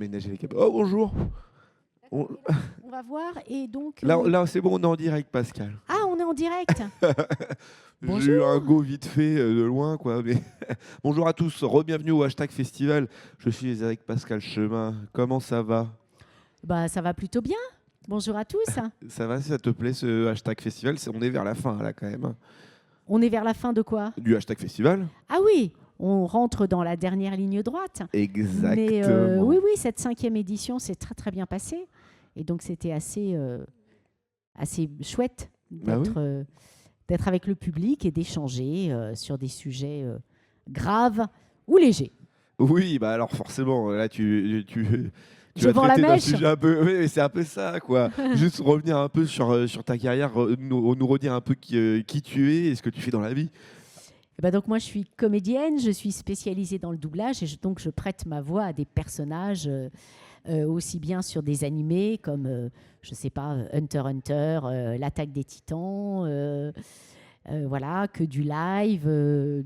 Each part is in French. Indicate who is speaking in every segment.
Speaker 1: aménager les caméras. Oh, bonjour. On-
Speaker 2: On va voir. Et donc.
Speaker 1: Là c'est bon, on est en direct, Pascal.
Speaker 2: Ah, on est en direct.
Speaker 1: J'ai eu un
Speaker 2: Bonjour.
Speaker 1: go vite fait de loin, quoi. Mais bonjour à tous, re-bienvenue au hashtag festival. Je suis avec Pascal Chemin. Comment ça va?
Speaker 2: Bah, ça va plutôt bien. Bonjour à tous.
Speaker 1: Ça va, ça te plaît ce hashtag festival? On est vers la fin là quand même, hein.
Speaker 2: On est vers la fin de quoi?
Speaker 1: Du hashtag festival?
Speaker 2: Ah oui, on rentre dans la dernière ligne droite. Mais
Speaker 1: Exactement.
Speaker 2: oui, oui, cette 5e édition s'est très très bien passée. Et donc c'était assez chouette
Speaker 1: Bah oui.
Speaker 2: d'être avec le public et d'échanger sur des sujets graves ou légers.
Speaker 1: Oui, bah alors forcément, là tu
Speaker 2: Je
Speaker 1: vas
Speaker 2: vends la
Speaker 1: traiter d'un
Speaker 2: mèche.
Speaker 1: sujet un peu. Oui, mais c'est un peu ça, quoi. Juste revenir un peu sur ta carrière, nous redire un peu qui tu es et ce que tu fais dans la vie.
Speaker 2: Eh ben donc moi je suis comédienne, je suis spécialisée dans le doublage et donc je prête ma voix à des personnages aussi bien sur des animés comme, je sais pas, Hunter x Hunter, l'Attaque des Titans, voilà, que du live,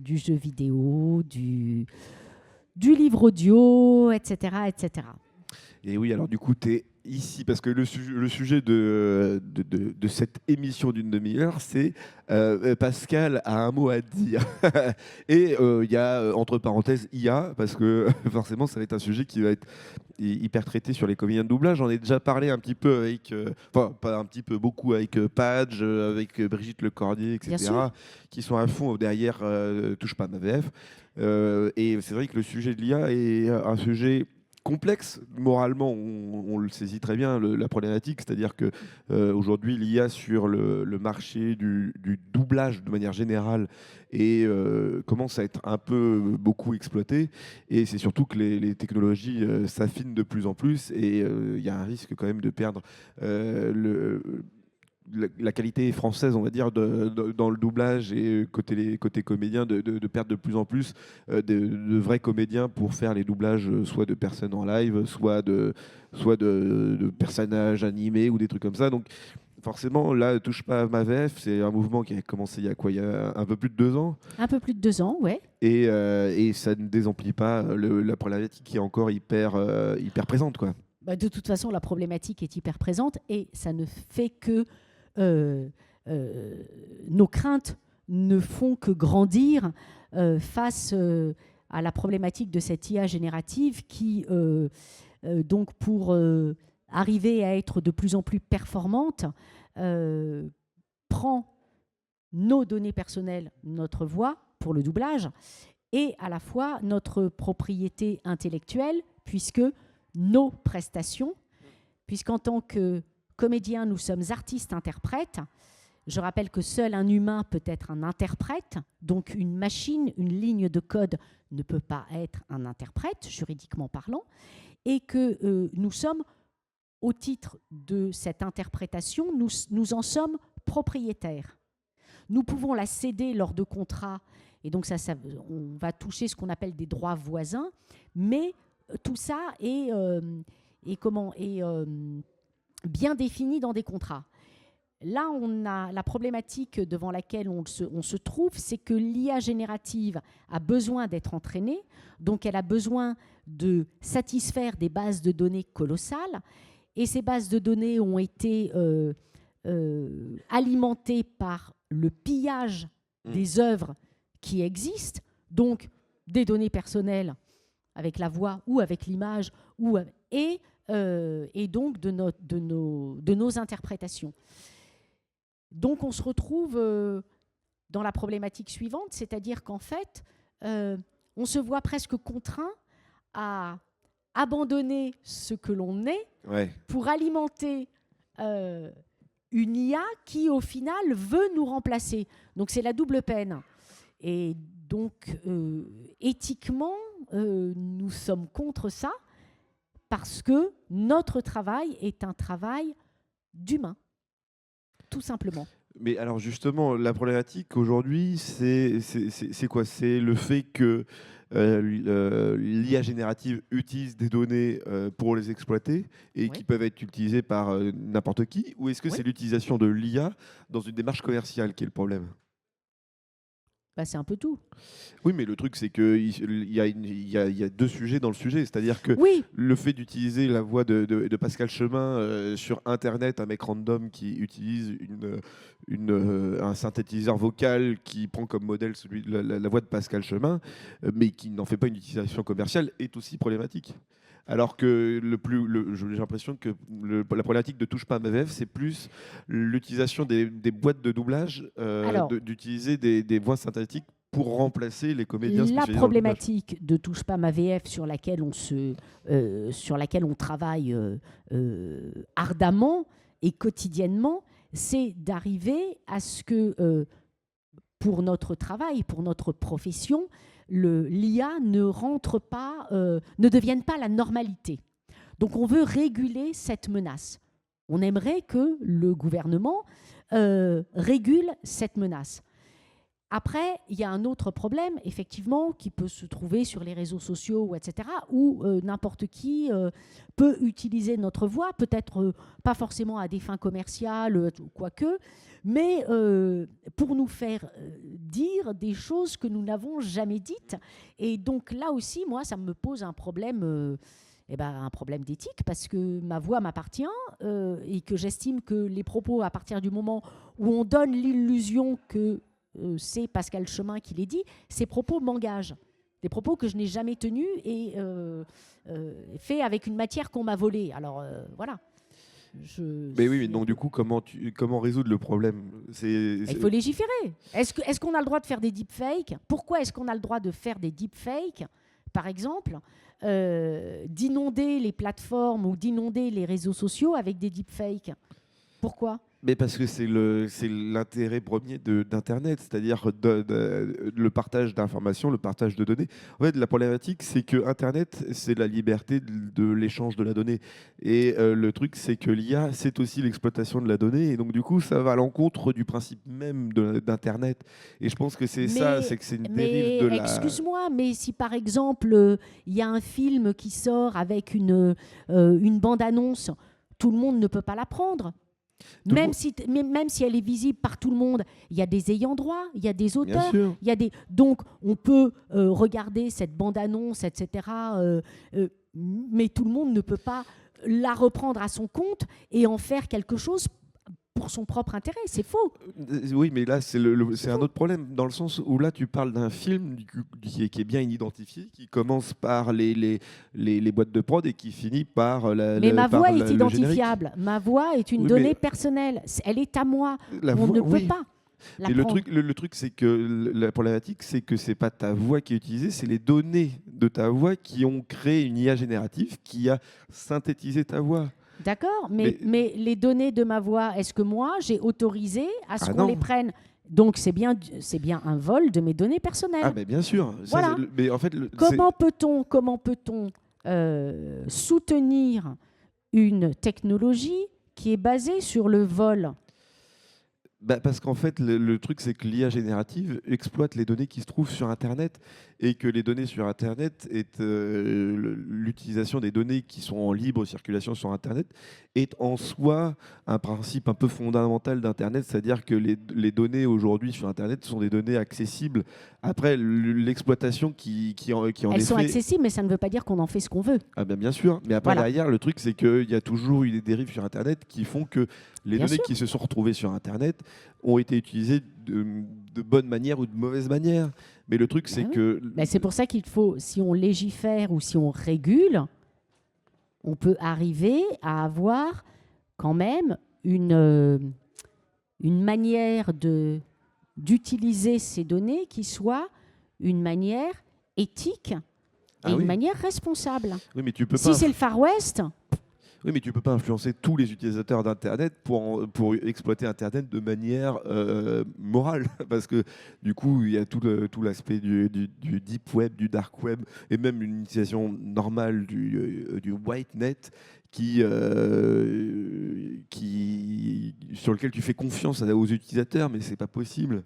Speaker 2: du jeu vidéo, du livre audio, etc., etc.
Speaker 1: Et oui, alors du coup, tu es ici parce que le sujet de cette émission d'une demi-heure, c'est Pascal a un mot à dire. Et il y a, entre parenthèses, IA, parce que forcément, ça va être un sujet qui va être hyper traité sur les comédiens de doublage. J'en ai déjà parlé un petit peu avec, enfin, pas un petit peu, beaucoup avec Padge, avec Brigitte Lecordier,
Speaker 2: Bien sûr.
Speaker 1: etc., qui sont à fond derrière Touche pas à ma VF. Et c'est vrai que le sujet de l'IA est un sujet complexe moralement, on le saisit très bien, la problématique, c'est-à-dire que aujourd'hui l'IA sur le marché du doublage de manière générale commence à être un peu beaucoup exploité, et c'est surtout que les technologies s'affinent de plus en plus, et il y a un risque quand même de perdre la qualité française, on va dire, dans le doublage et côté comédien, de perdre de plus en plus de vrais comédiens pour faire les doublages, soit de personnes en live, soit de personnages animés ou des trucs comme ça. Donc forcément, là, Touche pas à ma VF, c'est un mouvement qui a commencé il y a quoi? Il y a un peu plus de 2 ans.
Speaker 2: Un peu plus de 2 ans, ouais.
Speaker 1: Et ça ne désemplit pas la problématique qui est encore hyper présente, quoi.
Speaker 2: Bah, de toute façon, la problématique est hyper présente et ça ne fait que euh, euh, nos craintes ne font que grandir face à la problématique de cette IA générative qui, donc, pour arriver à être de plus en plus performante, euh, prend nos données personnelles, notre voix pour le doublage, et à la fois notre propriété intellectuelle, puisque nos prestations, puisqu'en tant que comédien, nous sommes artistes-interprètes. Je rappelle que seul un humain peut être un interprète, donc une machine, une ligne de code ne peut pas être un interprète, juridiquement parlant, et que nous sommes, au titre de cette interprétation, nous en sommes propriétaires. Nous pouvons la céder lors de contrats, et donc on va toucher ce qu'on appelle des droits voisins, mais tout ça est bien défini dans des contrats. Là, on a la problématique devant laquelle on se trouve, c'est que l'IA générative a besoin d'être entraînée, donc elle a besoin de satisfaire des bases de données colossales, et ces bases de données ont été alimentées par le pillage des œuvres qui existent, donc des données personnelles avec la voix ou avec l'image, et donc de nos interprétations. Donc on se retrouve dans la problématique suivante, c'est-à-dire qu'en fait, on se voit presque contraint à abandonner ce que l'on est,
Speaker 1: Ouais.
Speaker 2: pour alimenter une IA qui, au final, veut nous remplacer. Donc c'est la double peine. Et donc, éthiquement, nous sommes contre ça, parce que notre travail est un travail d'humain, tout simplement.
Speaker 1: Mais alors justement, la problématique aujourd'hui, c'est quoi? C'est le fait que l'IA générative utilise des données pour les exploiter et qui
Speaker 2: Oui.
Speaker 1: peuvent être utilisées par n'importe qui? Ou est-ce que
Speaker 2: Oui.
Speaker 1: c'est l'utilisation de l'IA dans une démarche commerciale qui est le problème?
Speaker 2: Bah, c'est un peu tout.
Speaker 1: Oui, mais le truc, c'est qu'il y a, il y a deux sujets dans le sujet. C'est-à-dire que
Speaker 2: Oui,
Speaker 1: le fait d'utiliser la voix de Pascal Chemin sur Internet, un mec random qui utilise un synthétiseur vocal qui prend comme modèle la voix de Pascal Chemin, mais qui n'en fait pas une utilisation commerciale, est aussi problématique. Alors que j'ai l'impression que la problématique de Touche pas à ma VF, c'est plus l'utilisation des boîtes de doublage,
Speaker 2: alors,
Speaker 1: d'utiliser des voix synthétiques pour remplacer les comédiens
Speaker 2: la
Speaker 1: spécialisés dans le doublage.
Speaker 2: problématique de Touche pas ma VF sur laquelle on travaille ardemment et quotidiennement, c'est d'arriver à ce que pour notre travail, pour notre profession, l'IA ne rentre pas, ne devienne pas la normalité. Donc on veut réguler cette menace. On aimerait que le gouvernement régule cette menace. Après, il y a un autre problème, effectivement, qui peut se trouver sur les réseaux sociaux, etc., où n'importe qui peut utiliser notre voix, peut-être pas forcément à des fins commerciales, quoique, mais pour nous faire dire des choses que nous n'avons jamais dites. Et donc là aussi, moi, ça me pose un problème. Un problème d'éthique, parce que ma voix m'appartient et que j'estime que les propos, à partir du moment où on donne l'illusion que c'est Pascal Chemin qui les dit, ces propos m'engagent. Des propos que je n'ai jamais tenus et faits avec une matière qu'on m'a volée. Alors voilà.
Speaker 1: Mais oui, mais donc du coup, comment résoudre le problème?
Speaker 2: Il faut légiférer. Est-ce qu'on a le droit de faire des deepfakes? Pourquoi est-ce qu'on a le droit de faire des deepfakes, par exemple, d'inonder les plateformes ou d'inonder les réseaux sociaux avec des deepfakes? Pourquoi?
Speaker 1: Mais parce que c'est l'intérêt premier d'Internet, c'est-à-dire le partage d'informations, le partage de données. En fait, la problématique, c'est que Internet, c'est la liberté de l'échange de la donnée. Et le truc, c'est que l'IA, c'est aussi l'exploitation de la donnée. Et donc, du coup, ça va à l'encontre du principe même d'Internet. Et je pense que c'est ça, c'est que c'est une dérive de la...
Speaker 2: Excuse-moi, mais si par exemple, il y a un film qui sort avec une bande-annonce, tout le monde ne peut pas la prendre. Même si elle est visible par tout le monde, il y a des ayants droit, il y a des auteurs, il y a des... Donc on peut regarder cette bande-annonce, etc. Mais tout le monde ne peut pas la reprendre à son compte et en faire quelque chose pour son propre intérêt. C'est faux.
Speaker 1: Oui, mais là, c'est un autre problème, dans le sens où là, tu parles d'un film qui est bien identifié, qui commence par les boîtes de prod et qui finit par
Speaker 2: Mais ma voix est
Speaker 1: le
Speaker 2: identifiable. Ma voix est une donnée personnelle. Elle est à moi. On ne peut pas la prendre.
Speaker 1: Le truc, c'est que la problématique, c'est que c'est pas ta voix qui est utilisée, c'est les données de ta voix qui ont créé une IA générative qui a synthétisé ta voix.
Speaker 2: D'accord, mais les données de ma voix, est-ce que moi, j'ai autorisé à ce qu'on
Speaker 1: non.
Speaker 2: les prenne? Donc, c'est bien un vol de mes données personnelles.
Speaker 1: Ah, mais bien sûr.
Speaker 2: Voilà.
Speaker 1: Mais en fait,
Speaker 2: comment peut-on soutenir une technologie qui est basée sur le vol?
Speaker 1: Parce qu'en fait, le truc, c'est que l'IA générative exploite les données qui se trouvent sur Internet et que les données sur Internet, l'utilisation des données qui sont en libre circulation sur Internet est en soi un principe un peu fondamental d'Internet, c'est-à-dire que les données aujourd'hui sur Internet sont des données accessibles. Après, l'exploitation qui en
Speaker 2: Elles sont accessibles, mais ça ne veut pas dire qu'on en fait ce qu'on veut.
Speaker 1: Ah bien sûr, mais après derrière, le truc, c'est qu'il y a toujours eu des dérives sur Internet qui font que les données qui se sont retrouvées sur Internet ont été utilisées de bonne manière ou de mauvaise manière. Mais le truc, c'est que...
Speaker 2: c'est pour ça qu'il faut, si on légifère ou si on régule, on peut arriver à avoir quand même une manière d'utiliser ces données qui soit une manière éthique et une manière responsable.
Speaker 1: Oui, mais tu peux
Speaker 2: si c'est le Far West...
Speaker 1: Oui, mais tu ne peux pas influencer tous les utilisateurs d'Internet pour exploiter Internet de manière morale. Parce que du coup, il y a tout l'aspect du deep web, du dark web, et même une utilisation normale du white net qui sur lequel tu fais confiance aux utilisateurs, mais c'est pas possible.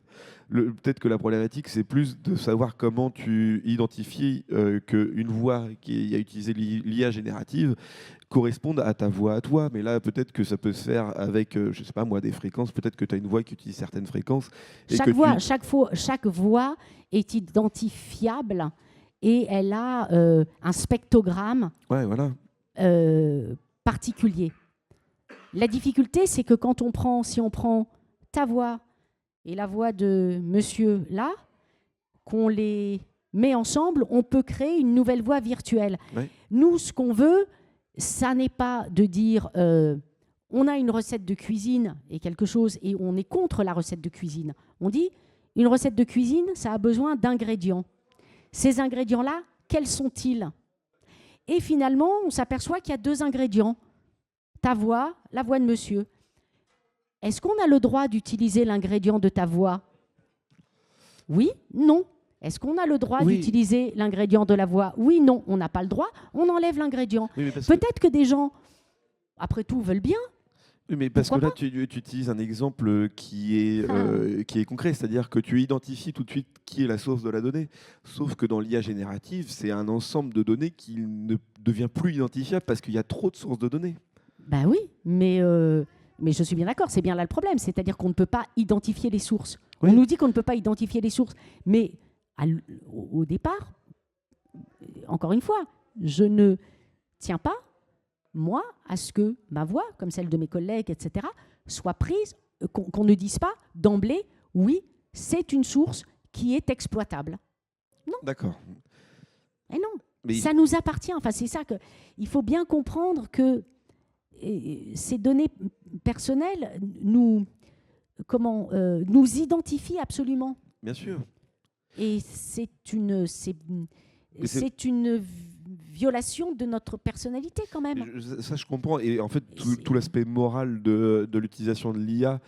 Speaker 1: Peut-être que la problématique, c'est plus de savoir comment tu identifies qu'une voix qui a utilisé l'IA générative corresponde à ta voix à toi. Mais là, peut-être que ça peut se faire avec, je sais pas moi, des fréquences. Peut-être que tu as une voix qui utilise certaines fréquences. Et
Speaker 2: Chaque voix est identifiable et elle a un spectrogramme
Speaker 1: Ouais, voilà.
Speaker 2: particulier. La difficulté, c'est que si on prend ta voix et la voix de monsieur là, qu'on les met ensemble, on peut créer une nouvelle voix virtuelle.
Speaker 1: Ouais.
Speaker 2: Nous, ce qu'on veut, ça n'est pas de dire on a une recette de cuisine et quelque chose et on est contre la recette de cuisine. On dit une recette de cuisine, ça a besoin d'ingrédients. Ces ingrédients-là, quels sont-ils? Et finalement, on s'aperçoit qu'il y a 2 ingrédients. Ta voix, la voix de monsieur. Est-ce qu'on a le droit d'utiliser l'ingrédient de ta voix? Oui, non. Est-ce qu'on a le droit d'utiliser l'ingrédient de la voix? Oui, non. On n'a pas le droit, on enlève l'ingrédient.
Speaker 1: Oui,
Speaker 2: Peut-être que des gens, après tout, veulent bien.
Speaker 1: Oui, mais parce que là, tu utilises un exemple qui est concret, c'est-à-dire que tu identifies tout de suite qui est la source de la donnée. Sauf que dans l'IA générative, c'est un ensemble de données qui ne devient plus identifiable parce qu'il y a trop de sources de données.
Speaker 2: Ben oui, mais je suis bien d'accord, c'est bien là le problème. C'est-à-dire qu'on ne peut pas identifier les sources.
Speaker 1: Oui.
Speaker 2: On nous dit qu'on ne peut pas identifier les sources. Mais au départ, encore une fois, je ne tiens pas, moi, à ce que ma voix, comme celle de mes collègues, etc., soit prise, qu'on ne dise pas d'emblée, oui, c'est une source qui est exploitable. Non.
Speaker 1: D'accord.
Speaker 2: Et non, mais ça nous appartient. Enfin, c'est ça il faut bien comprendre que ces données personnelles nous identifient absolument.
Speaker 1: Bien sûr.
Speaker 2: Et c'est une violation de notre personnalité quand même.
Speaker 1: Ça, je comprends. Et en fait, tout l'aspect moral de l'utilisation de l'IA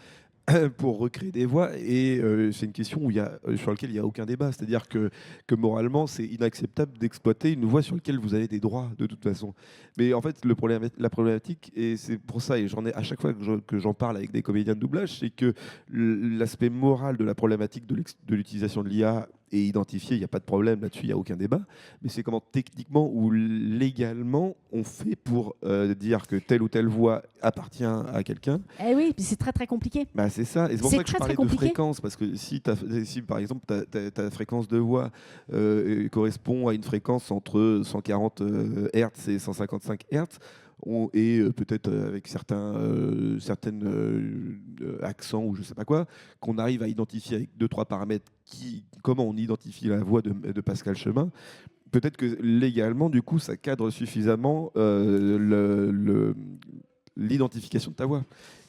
Speaker 1: pour recréer des voix, et c'est une question sur laquelle il n'y a aucun débat. C'est-à-dire que moralement, c'est inacceptable d'exploiter une voix sur laquelle vous avez des droits, de toute façon. Mais en fait, la problématique, et c'est pour ça, et j'en ai à chaque fois que j'en parle avec des comédiens de doublage, c'est que l'aspect moral de la problématique de l'utilisation de l'IA est identifié, il n'y a pas de problème là-dessus, il n'y a aucun débat. Mais c'est comment techniquement ou légalement on fait pour dire que telle ou telle voix appartient à quelqu'un.
Speaker 2: Eh oui, puis c'est très très compliqué.
Speaker 1: Bah, c'est ça, et c'est pour ça que je parlais de fréquence, parce que si par exemple ta fréquence de voix correspond à une fréquence entre 140 Hz et 155 Hz, et peut-être avec certains accents ou je sais pas quoi, qu'on arrive à identifier avec 2-3 paramètres comment on identifie la voix de Pascal Chemin, peut-être que légalement, du coup, ça cadre suffisamment l'identification de ta voix.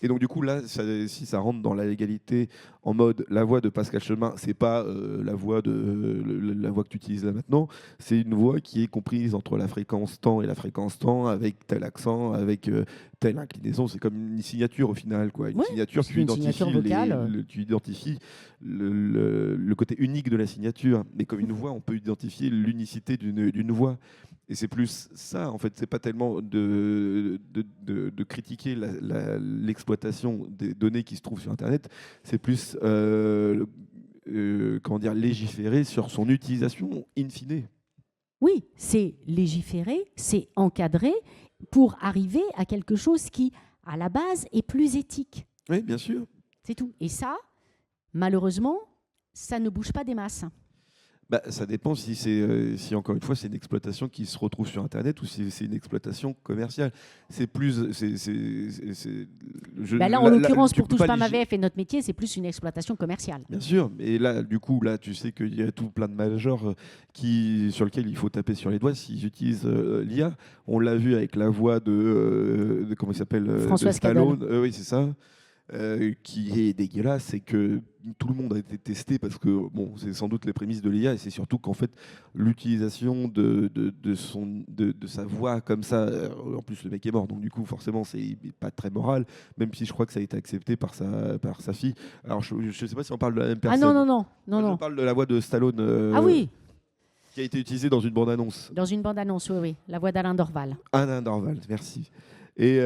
Speaker 1: Et donc, du coup, là, si ça rentre dans la légalité, en mode la voix de Pascal Chemin, c'est pas la voix que tu utilises là maintenant, c'est une voix qui est comprise entre la fréquence temps et la fréquence temps, avec tel accent, avec telle inclinaison. C'est comme une signature au final, quoi. Une signature, tu identifies le côté unique de la signature. Mais comme une voix, on peut identifier l'unicité d'une voix. Et c'est plus ça, en fait, c'est pas tellement de critiquer l'exploitation des données qui se trouvent sur Internet, c'est plus légiférer sur son utilisation in fine.
Speaker 2: Oui, c'est légiférer, c'est encadrer pour arriver à quelque chose qui, à la base, est plus éthique.
Speaker 1: Oui, bien sûr.
Speaker 2: C'est tout. Et ça, malheureusement, ça ne bouge pas des masses.
Speaker 1: Bah, ça dépend si encore une fois c'est une exploitation qui se retrouve sur Internet ou si c'est une exploitation commerciale. C'est plus,
Speaker 2: là en l'occurrence pour Touche pas ma VF et notre métier, c'est plus une exploitation commerciale.
Speaker 1: Bien sûr, mais là du coup tu sais qu'il y a tout plein de majors sur lesquels il faut taper sur les doigts s'ils utilisent l'IA. On l'a vu avec la voix de comment il s'appelle,
Speaker 2: François
Speaker 1: Stallone. Oui, c'est ça. Qui est dégueulasse, et que tout le monde a été testé parce que bon, c'est sans doute les prémices de l'IA, et c'est surtout qu'en fait l'utilisation de sa voix comme ça, en plus le mec est mort, donc du coup forcément c'est pas très moral, même si je crois que ça a été accepté par sa fille. Alors je sais pas si on parle de la même personne.
Speaker 2: Ah non.
Speaker 1: Je parle de la voix de Stallone.
Speaker 2: Ah oui.
Speaker 1: Qui a été utilisée dans une bande-annonce.
Speaker 2: Dans une bande-annonce, oui. La voix d'Alain Dorval.
Speaker 1: Alain Dorval, merci. Et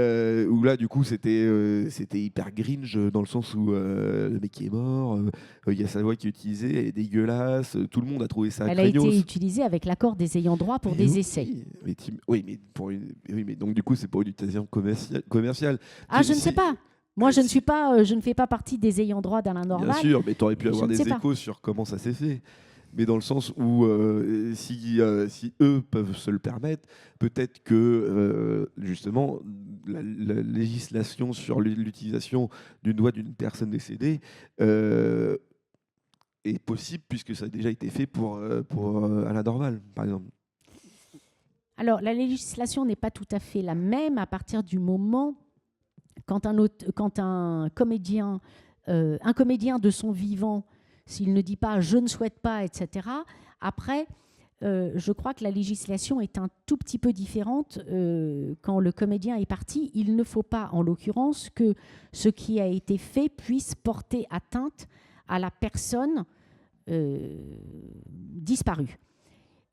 Speaker 1: où là, du coup, c'était hyper cringe dans le sens où le mec qui est mort, il y a sa voix qui est utilisée, elle est dégueulasse, tout le monde a trouvé ça
Speaker 2: Elle a été
Speaker 1: craignos.
Speaker 2: utilisée avec l'accord des ayants droit pour
Speaker 1: Mais
Speaker 2: des
Speaker 1: oui,
Speaker 2: essais.
Speaker 1: oui, mais oui, mais donc du coup, c'est pour une utilisation commerciale.
Speaker 2: Ah, je ne sais
Speaker 1: Si-
Speaker 2: pas. Moi, je ne
Speaker 1: si-
Speaker 2: suis pas, je ne fais pas partie des ayants droit d'Alain
Speaker 1: Bien
Speaker 2: Dorval.
Speaker 1: sûr, mais tu aurais pu
Speaker 2: Je
Speaker 1: avoir
Speaker 2: ne sais
Speaker 1: des
Speaker 2: pas.
Speaker 1: échos sur comment ça s'est fait. Mais dans le sens où si eux peuvent se le permettre, peut-être que justement la législation sur l'utilisation d'une voix d'une personne décédée euh, est possible puisque ça a déjà été fait pour Alain Dorval, par exemple.
Speaker 2: Alors, la législation n'est pas tout à fait la même à partir du moment quand un comédien de son vivant, s'il ne dit pas « je ne souhaite pas », etc., après, je crois que la législation est un tout petit peu différente quand le comédien est parti. Il ne faut pas, en l'occurrence, que ce qui a été fait puisse porter atteinte à la personne disparue.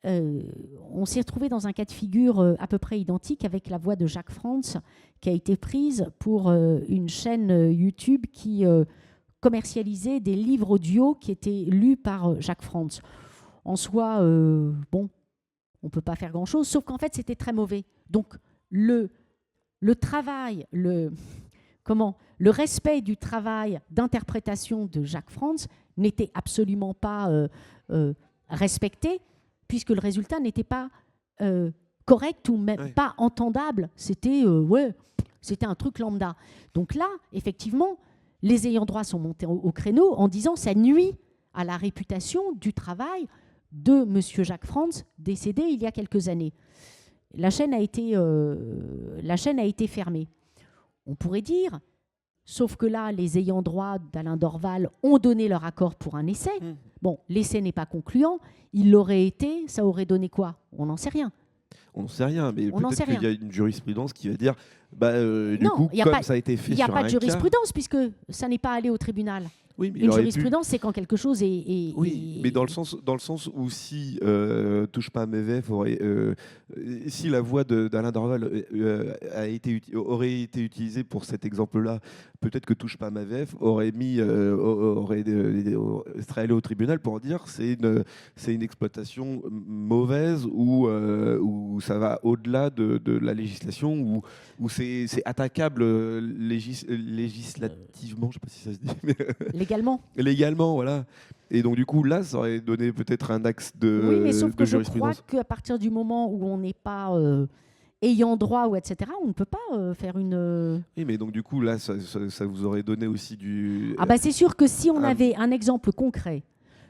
Speaker 2: On s'est retrouvé dans un cas de figure à peu près identique avec la voix de Jacques Frantz qui a été prise pour une chaîne YouTube qui commercialisait des livres audio qui étaient lus par Jacques Frantz. En soi, bon, on ne peut pas faire grand-chose, sauf qu'en fait, c'était très mauvais. Donc, le travail, le respect du travail d'interprétation de Jacques Frantz n'était absolument pas respecté, puisque le résultat n'était pas correct ou même pas entendable. C'était un truc lambda. Donc là, effectivement, les ayants droit sont montés au créneau en disant ça nuit à la réputation du travail de M. Jacques Frantz, décédé il y a quelques années. La chaîne a été fermée. On pourrait dire, sauf que là, les ayants droit d'Alain Dorval ont donné leur accord pour un essai. Bon, l'essai n'est pas concluant. Il l'aurait été, ça aurait donné quoi? On n'en sait rien.
Speaker 1: On n'en sait rien, mais peut-être qu'il y a une jurisprudence qui va dire, du coup, comme ça a été fait sur un cas...
Speaker 2: Il n'y a pas de jurisprudence, puisque ça n'est pas allé au tribunal.
Speaker 1: Oui, mais
Speaker 2: une jurisprudence, c'est quand quelque chose est...
Speaker 1: Oui, mais dans le sens où si Touche pas à mes VF si la voix d'Alain Dorval aurait été utilisée pour cet exemple-là, peut-être que Touche pas à ma VF serait allé au tribunal pour dire c'est une exploitation mauvaise ou ça va au-delà de la législation ou c'est attaquable législativement, je ne sais pas si ça se dit. Légalement, voilà. Et donc, du coup, là, ça aurait donné peut-être un axe de jurisprudence.
Speaker 2: Oui, mais sauf que je crois qu'à partir du moment où on n'est pas ayant droit, ou etc., on ne peut pas faire une...
Speaker 1: Oui, mais donc, du coup, là, ça vous aurait donné aussi du...
Speaker 2: Ah bah, c'est sûr que si on avait un exemple concret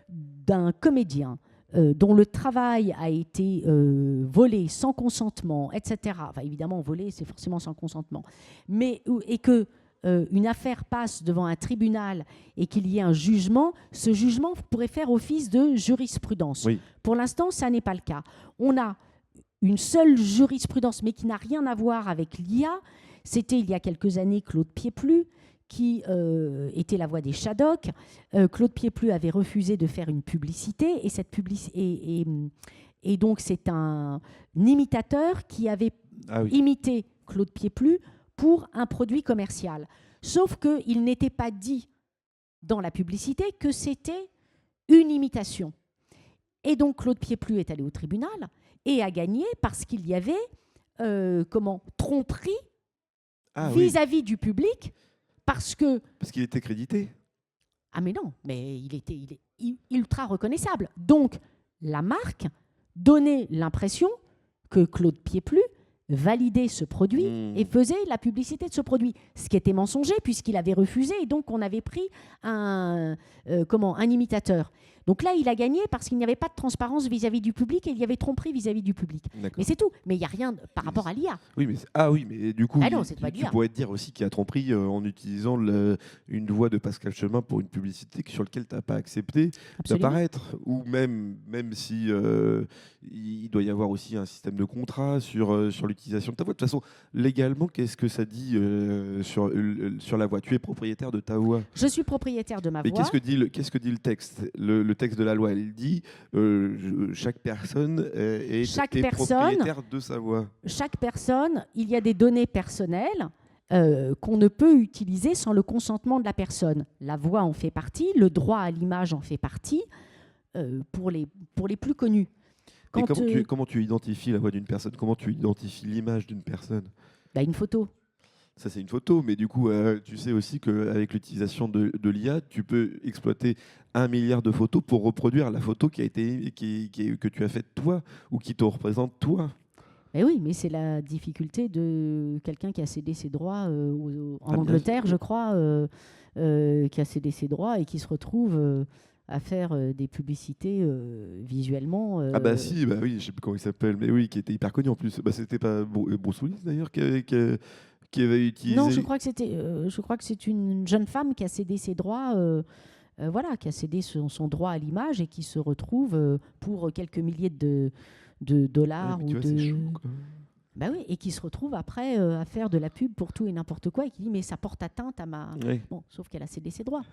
Speaker 2: d'un comédien dont le travail a été volé sans consentement, etc., enfin, évidemment, volé, c'est forcément sans consentement, et que une affaire passe devant un tribunal et qu'il y ait un jugement, ce jugement pourrait faire office de jurisprudence.
Speaker 1: Oui.
Speaker 2: Pour l'instant, ça n'est pas le cas. On a une seule jurisprudence, mais qui n'a rien à voir avec l'IA. C'était il y a quelques années Claude Pieplu, qui était la voix des Shadocks. Claude Pieplu avait refusé de faire une publicité, et donc c'est un imitateur qui avait imité Claude Pieplu pour un produit commercial. Sauf qu'il n'était pas dit dans la publicité que c'était une imitation. Et donc Claude Pieplu est allé au tribunal et a gagné parce qu'il y avait tromperie vis-à-vis du public parce qu'il
Speaker 1: était crédité.
Speaker 2: Ah mais non, mais il est ultra reconnaissable. Donc la marque donnait l'impression que Claude Pieplu validait ce produit et faisait la publicité de ce produit, ce qui était mensonger puisqu'il avait refusé et donc on avait pris un imitateur. Donc là, il a gagné parce qu'il n'y avait pas de transparence vis-à-vis du public et il y avait tromperie vis-à-vis du public. Mais c'est tout. Mais il n'y a rien par rapport à l'IA.
Speaker 1: Oui, mais du coup, tu pourrais te dire aussi qu'il y a tromperie en utilisant une voix de Pascal Chemin pour une publicité sur laquelle tu n'as pas accepté d'apparaître. Ou même si il doit y avoir aussi un système de contrat sur l'utilisation de ta voix. De toute façon, légalement, qu'est-ce que ça dit sur la voix? Tu es propriétaire de ta voix.
Speaker 2: Je suis propriétaire de ma voix.
Speaker 1: Mais qu'est-ce que dit le texte? Le le texte de la loi, il dit chaque personne est propriétaire de sa voix.
Speaker 2: Chaque personne, il y a des données personnelles qu'on ne peut utiliser sans le consentement de la personne. La voix en fait partie, le droit à l'image en fait partie, pour les plus connus.
Speaker 1: Et comment tu identifies la voix d'une personne? Comment tu identifies l'image d'une personne?
Speaker 2: Une photo.
Speaker 1: Ça, c'est une photo, mais du coup, tu sais aussi qu'avec l'utilisation de l'IA, tu peux exploiter 1 milliard de photos pour reproduire la photo que tu as faite toi ou qui te représente toi.
Speaker 2: Mais oui, mais c'est la difficulté de quelqu'un qui a cédé ses droits en Angleterre, je crois, qui a cédé ses droits et qui se retrouve à faire des publicités visuellement.
Speaker 1: Ah bah si, bah oui, je sais plus comment il s'appelle, mais oui, qui était hyper connu en plus. Bah, c'était pas Bruce Willis d'ailleurs qui avait utilisé.
Speaker 2: Non, je crois que c'est une jeune femme qui a cédé ses droits. Voilà, qui a cédé son droit à l'image et qui se retrouve pour quelques milliers de dollars
Speaker 1: ouais, c'est chaud, quoi.
Speaker 2: Bah oui, et qui se retrouve après à faire de la pub pour tout et n'importe quoi et qui dit mais ça porte atteinte à ma...
Speaker 1: Ouais.
Speaker 2: Bon, sauf qu'elle a cédé ses droits.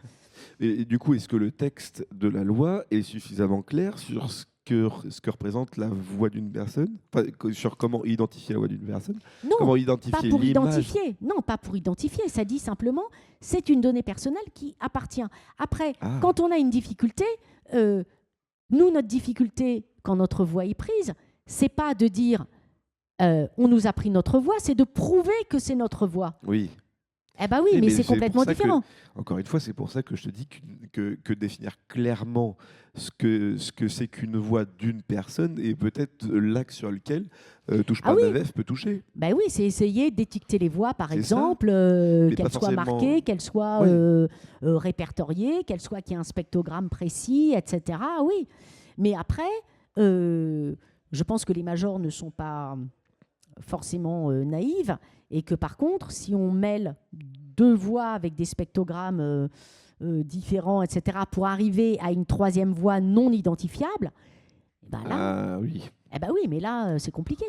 Speaker 1: Et du coup, est-ce que le texte de la loi est suffisamment clair sur ce que représente la voix d'une personne, enfin, sur comment identifier la voix d'une personne,
Speaker 2: Non,
Speaker 1: comment identifier
Speaker 2: pas pour
Speaker 1: l'image.
Speaker 2: identifier. Non, pas pour identifier. Ça dit simplement, c'est une donnée personnelle qui appartient. Après, quand on a une difficulté, nous, notre difficulté, quand notre voix est prise, c'est pas de dire on nous a pris notre voix, c'est de prouver que c'est notre voix.
Speaker 1: Oui.
Speaker 2: Eh bien oui, mais c'est complètement différent.
Speaker 1: Encore une fois, c'est pour ça que je te dis que définir clairement ce que c'est qu'une voix d'une personne est peut-être l'axe sur lequel Touche pas MAVEF peut toucher.
Speaker 2: Ben oui, c'est essayer d'étiqueter les voix, par exemple, qu'elles soient marquées, qu'elles soient répertoriées, qu'il y ait un spectrogramme précis, etc. Oui, mais après, je pense que les majors ne sont pas forcément naïves et que par contre, si on mêle deux voix avec des spectrogrammes différents, etc., pour arriver à une troisième voix non identifiable, ben là,
Speaker 1: oui.
Speaker 2: Eh ben oui, mais là, c'est compliqué.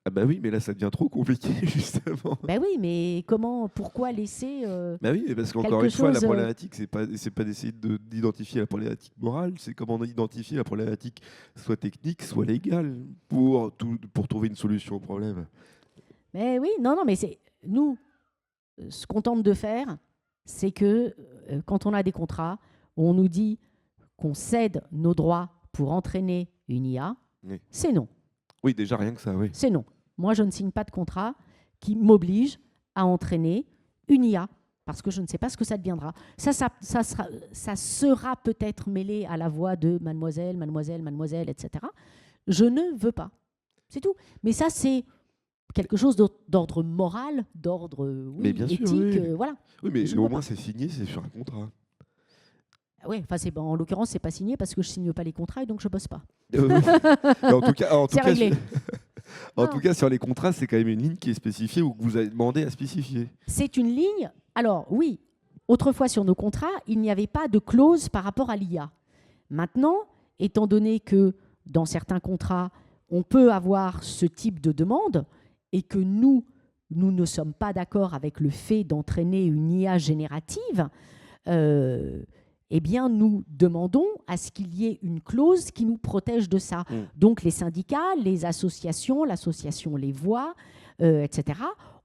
Speaker 1: Ah bah oui, mais là, ça devient trop compliqué, justement.
Speaker 2: Ben oui, mais pourquoi laisser
Speaker 1: bah oui, parce qu'encore une fois, la problématique, c'est pas d'essayer d'identifier la problématique morale, c'est comment identifier la problématique soit technique, soit légale, pour trouver une solution au problème.
Speaker 2: Mais oui, non, mais c'est nous, ce qu'on tente de faire, c'est que quand on a des contrats, on nous dit qu'on cède nos droits pour entraîner une IA, oui. C'est non.
Speaker 1: Oui, déjà rien que ça, oui.
Speaker 2: C'est non. Moi, je ne signe pas de contrat qui m'oblige à entraîner une IA parce que je ne sais pas ce que ça deviendra. Ça sera peut-être mêlé à la voix de mademoiselle, etc. Je ne veux pas. C'est tout. Mais ça, c'est quelque chose d'ordre moral, d'ordre éthique.
Speaker 1: Sûr, oui.
Speaker 2: Voilà.
Speaker 1: Oui, mais au moins, c'est signé, c'est sur un contrat.
Speaker 2: Oui, enfin, en l'occurrence, c'est pas signé parce que je signe pas les contrats et donc je bosse pas.
Speaker 1: En tout cas,
Speaker 2: c'est réglé.
Speaker 1: En tout cas, sur les contrats, c'est quand même une ligne qui est spécifiée ou que vous avez demandé à spécifier.
Speaker 2: C'est une ligne. Alors oui, autrefois sur nos contrats, il n'y avait pas de clause par rapport à l'IA. Maintenant, étant donné que dans certains contrats, on peut avoir ce type de demande et que nous ne sommes pas d'accord avec le fait d'entraîner une IA générative, eh bien, nous demandons à ce qu'il y ait une clause qui nous protège de ça. Donc, les syndicats, les associations, l'association Les Voix, etc.,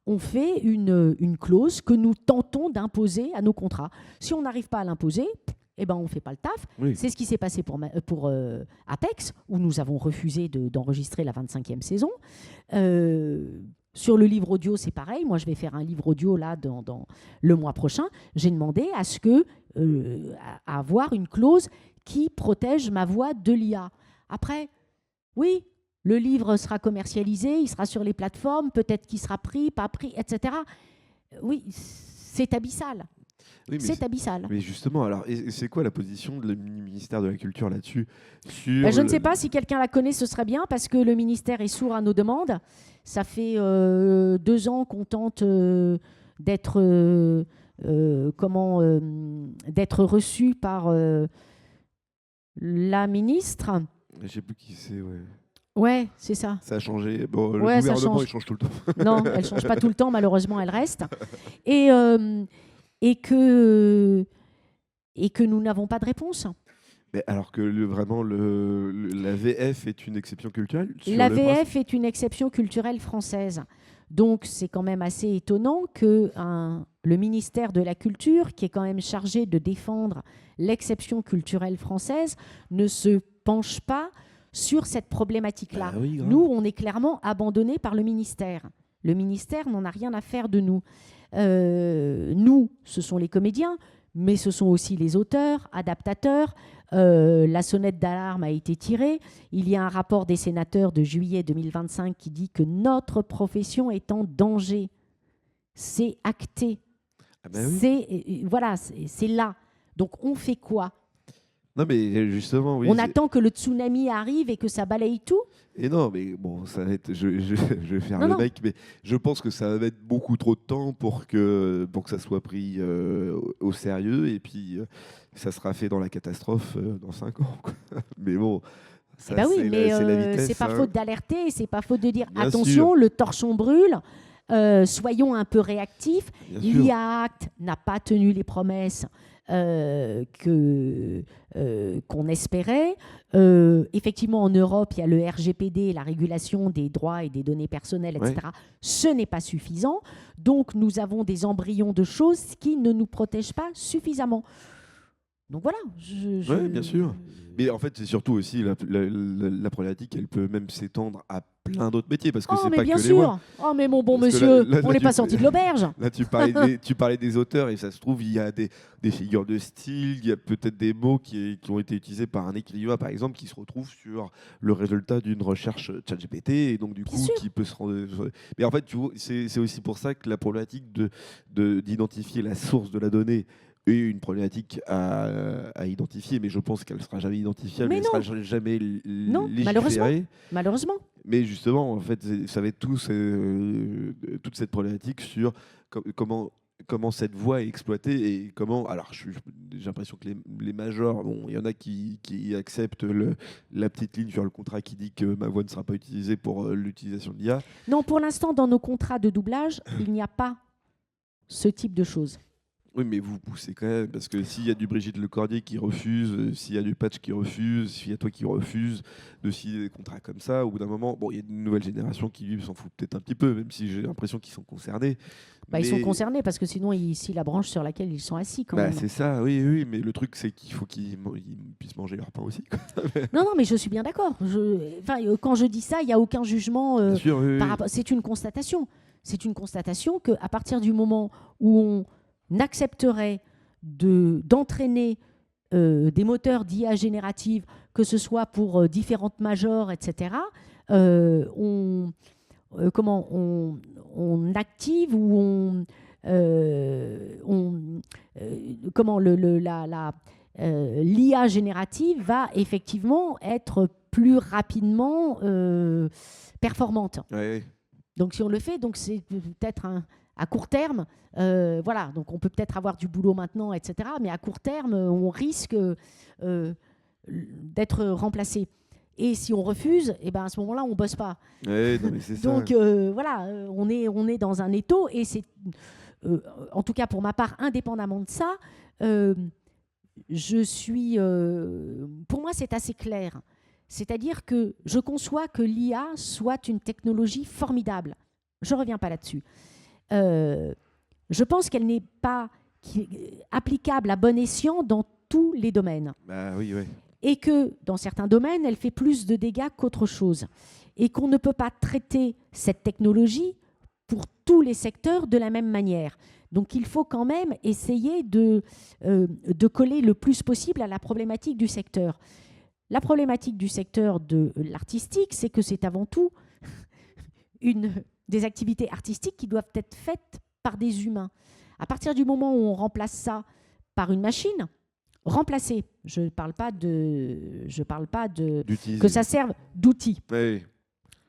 Speaker 2: ont fait une clause que nous tentons d'imposer à nos contrats. Si on n'arrive pas à l'imposer, eh ben, on ne fait pas le taf. Oui. C'est ce qui s'est passé pour Apex, où nous avons refusé d'enregistrer la 25e saison. Sur le livre audio, c'est pareil. Moi, je vais faire un livre audio là dans le mois prochain. J'ai demandé à ce que à avoir une clause qui protège ma voix de l'IA. Après, oui, le livre sera commercialisé, il sera sur les plateformes, peut-être qu'il sera pris, pas pris, etc. Oui, c'est abyssal. Oui, c'est abyssal.
Speaker 1: Mais justement, alors, c'est quoi la position du ministère de la Culture là-dessus
Speaker 2: Je ne sais pas, si quelqu'un la connaît, ce serait bien, parce que le ministère est sourd à nos demandes. Ça fait 2 ans qu'on tente d'être reçu par la ministre.
Speaker 1: Je ne sais plus qui c'est, ouais.
Speaker 2: Ouais, c'est ça.
Speaker 1: Ça a changé. Bon, le gouvernement, il change tout le temps.
Speaker 2: Non, elle ne change pas tout le temps, malheureusement, elle reste. Et que nous n'avons pas de réponse.
Speaker 1: Mais alors que vraiment, la VF est une exception culturelle sur
Speaker 2: La
Speaker 1: le principe.
Speaker 2: VF est une exception culturelle française. Donc, c'est quand même assez étonnant que le ministère de la Culture, qui est quand même chargé de défendre l'exception culturelle française, ne se penche pas sur cette problématique-là.
Speaker 1: Bah oui, grave.
Speaker 2: Nous, on est clairement abandonnés par le ministère. Le ministère n'en a rien à faire de nous. Nous, ce sont les comédiens, mais ce sont aussi les auteurs, adaptateurs. La sonnette d'alarme a été tirée. Il y a un rapport des sénateurs de juillet 2025 qui dit que notre profession est en danger. C'est acté.
Speaker 1: Ah bah oui.
Speaker 2: C'est là. Donc on fait quoi?
Speaker 1: Non, mais justement, oui.
Speaker 2: On attend que le tsunami arrive et que ça balaye tout?
Speaker 1: Et non, mais bon, ça va être. Je vais faire
Speaker 2: Non,
Speaker 1: le
Speaker 2: non.
Speaker 1: mec, mais je pense que ça va mettre beaucoup trop de temps pour que ça soit pris au sérieux. Et puis, ça sera fait dans la catastrophe dans 5 ans, quoi. Mais bon,
Speaker 2: Eh
Speaker 1: ça,
Speaker 2: ben oui, mais
Speaker 1: c'est la vitesse.
Speaker 2: c'est pas
Speaker 1: Hein.
Speaker 2: faute d'alerter, c'est pas faute de dire
Speaker 1: Bien
Speaker 2: attention,
Speaker 1: sûr,
Speaker 2: le torchon brûle, soyons un peu réactifs.
Speaker 1: bien sûr.
Speaker 2: L'IAACT n'a pas tenu les promesses qu'on espérait. Effectivement, en Europe, il y a le RGPD, la régulation des droits et des données personnelles, etc.
Speaker 1: Ouais.
Speaker 2: Ce n'est pas suffisant. Donc, nous avons des embryons de choses qui ne nous protègent pas suffisamment. Donc voilà.
Speaker 1: Ouais, bien sûr. Mais en fait, c'est surtout aussi la problématique, elle peut même s'étendre à plein d'autres métiers, parce que
Speaker 2: Oh,
Speaker 1: c'est
Speaker 2: mais
Speaker 1: pas
Speaker 2: bien
Speaker 1: que les voix.
Speaker 2: sûr. Oh, mais mon bon
Speaker 1: Parce que
Speaker 2: monsieur,
Speaker 1: là,
Speaker 2: on n'est pas sorti de l'auberge.
Speaker 1: là, tu parlais des auteurs, et ça se trouve, il y a des figures de style, il y a peut-être des mots qui ont été utilisés par un écrivain, par exemple, qui se retrouvent sur le résultat d'une recherche ChatGPT, et donc du
Speaker 2: Bien
Speaker 1: coup,
Speaker 2: sûr.
Speaker 1: qui peut se rendre. Mais en fait, tu vois, c'est aussi pour ça que la problématique d'identifier la source de la donnée est une problématique à identifier, mais je pense qu'elle ne sera jamais identifiable,
Speaker 2: Mais
Speaker 1: elle ne
Speaker 2: non.
Speaker 1: sera jamais
Speaker 2: Non, malheureusement.
Speaker 1: légiférée.
Speaker 2: Malheureusement.
Speaker 1: Mais justement, en fait, ça va être toute cette problématique sur comment cette voie est exploitée et comment. Alors, j'ai l'impression que les majors, bon, il y en a qui acceptent la petite ligne sur le contrat qui dit que ma voix ne sera pas utilisée pour l'utilisation de l'IA.
Speaker 2: Non, pour l'instant, dans nos contrats de doublage, il n'y a pas ce type de choses.
Speaker 1: Oui, mais vous poussez quand même, parce que s'il y a du Brigitte Lecordier qui refuse, s'il y a du Patch qui refuse, s'il y a toi qui refuse de signer des contrats comme ça, au bout d'un moment, bon, il y a une nouvelle génération qui, lui, s'en fout peut-être un petit peu, même si j'ai l'impression qu'ils sont concernés.
Speaker 2: Bah,
Speaker 1: Mais
Speaker 2: ils sont concernés parce que sinon, ils scient la branche sur laquelle ils sont assis quand
Speaker 1: bah,
Speaker 2: même.
Speaker 1: c'est ça, oui, oui, mais le truc, c'est qu'il faut qu'ils puissent manger leur pain aussi, quoi.
Speaker 2: Non, non, mais je suis bien d'accord. Quand je dis ça, il n'y a aucun jugement.
Speaker 1: Bien sûr, oui, oui.
Speaker 2: C'est une constatation. C'est une constatation qu'à partir du moment où on accepterait d'entraîner des moteurs d'IA générative, que ce soit pour différentes majors, etc., on active ou l'IA générative va effectivement être plus rapidement performante.
Speaker 1: Ouais,
Speaker 2: Donc si on le fait, donc c'est peut-être à court terme, voilà, donc on peut peut-être avoir du boulot maintenant, etc. Mais à court terme, on risque d'être remplacé. Et si on refuse, eh ben à ce moment-là, on bosse pas.
Speaker 1: ouais, non, mais c'est ça.
Speaker 2: Donc voilà, on est dans un étau et c'est, en tout cas pour ma part, indépendamment de ça, pour moi c'est assez clair. C'est-à-dire que je conçois que l'IA soit une technologie formidable. Je ne reviens pas là-dessus. Je pense qu'elle n'est pas applicable à bon escient dans tous les domaines.
Speaker 1: Bah oui, ouais.
Speaker 2: Et que dans certains domaines, elle fait plus de dégâts qu'autre chose. Et qu'on ne peut pas traiter cette technologie pour tous les secteurs de la même manière. Donc il faut quand même essayer de coller le plus possible à la problématique du secteur. La problématique du secteur de l'artistique, c'est que c'est avant tout des activités artistiques qui doivent être faites par des humains. À partir du moment où on remplace ça par une machine, remplacer, je ne parle pas que ça serve d'outil.
Speaker 1: Ouais.